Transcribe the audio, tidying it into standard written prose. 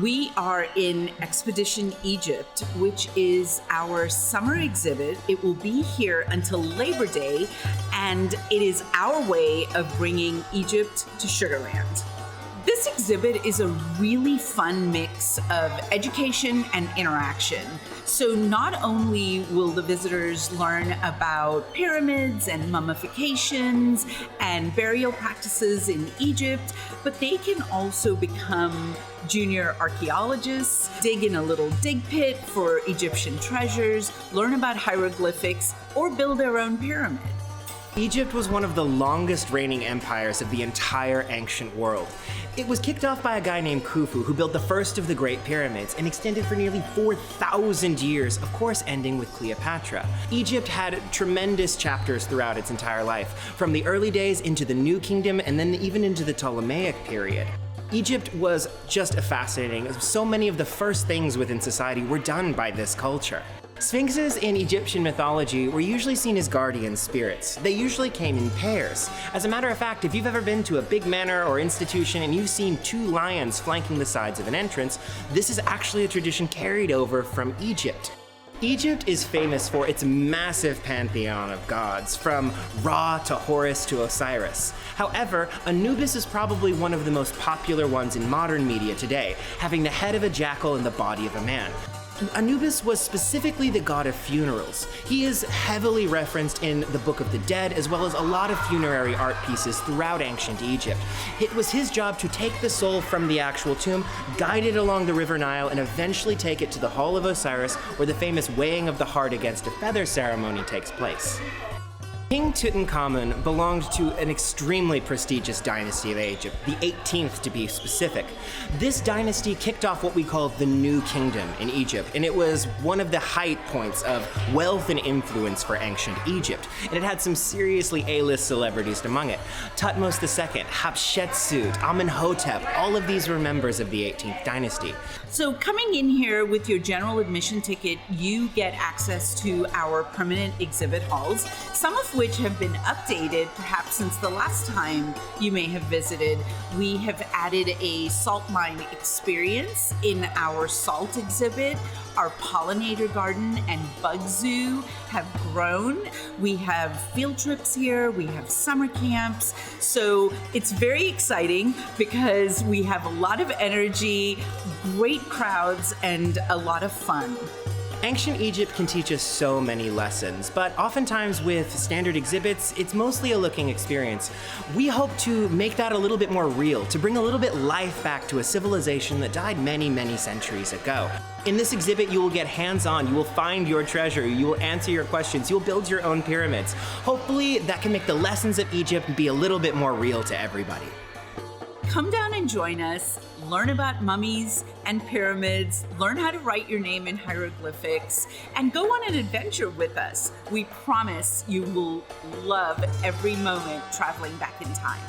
We are in Expedition Egypt, which is our summer exhibit. It will be here until Labor Day, and it is our way of bringing Egypt to Sugarland. This exhibit is a really fun mix of education and interaction. So not only will the visitors learn about pyramids and mummifications and burial practices in Egypt, but they can also become junior archaeologists, dig in a little dig pit for Egyptian treasures, learn about hieroglyphics, or build their own pyramid. Egypt was one of the longest reigning empires of the entire ancient world. It was kicked off by a guy named Khufu, who built the first of the Great Pyramids and extended for nearly 4,000 years, of course ending with Cleopatra. Egypt had tremendous chapters throughout its entire life, from the early days into the New Kingdom and then even into the Ptolemaic period. Egypt was just fascinating. So many of the first things within society were done by this culture. Sphinxes in Egyptian mythology were usually seen as guardian spirits. They usually came in pairs. As a matter of fact, if you've ever been to a big manor or institution and you've seen two lions flanking the sides of an entrance, this is actually a tradition carried over from Egypt. Egypt is famous for its massive pantheon of gods, from Ra to Horus to Osiris. However, Anubis is probably one of the most popular ones in modern media today, having the head of a jackal and the body of a man. Anubis was specifically the god of funerals. He is heavily referenced in the Book of the Dead, as well as a lot of funerary art pieces throughout ancient Egypt. It was his job to take the soul from the actual tomb, guide it along the River Nile, and eventually take it to the Hall of Osiris, where the famous weighing of the heart against a feather ceremony takes place. King Tutankhamun belonged to an extremely prestigious dynasty of Egypt, the 18th to be specific. This dynasty kicked off what we call the New Kingdom in Egypt, and it was one of the height points of wealth and influence for ancient Egypt. And it had some seriously A-list celebrities among it. Thutmose II, Hatshepsut, Amenhotep, all of these were members of the 18th dynasty. So coming in here with your general admission ticket, you get access to our permanent exhibit halls, some of which have been updated perhaps since the last time you may have visited. We have added a salt mine experience in our salt exhibit. Our pollinator garden and bug zoo have grown. We have field trips here, we have summer camps. So it's very exciting because we have a lot of energy, great crowds, and a lot of fun. Ancient Egypt can teach us so many lessons, but oftentimes with standard exhibits, it's mostly a looking experience. We hope to make that a little bit more real, to bring a little bit life back to a civilization that died many, many centuries ago. In this exhibit, you will get hands-on, you will find your treasure, you will answer your questions, you'll build your own pyramids. Hopefully, that can make the lessons of Egypt be a little bit more real to everybody. Come down and join us, learn about mummies and pyramids, learn how to write your name in hieroglyphics, and go on an adventure with us. We promise you will love every moment traveling back in time.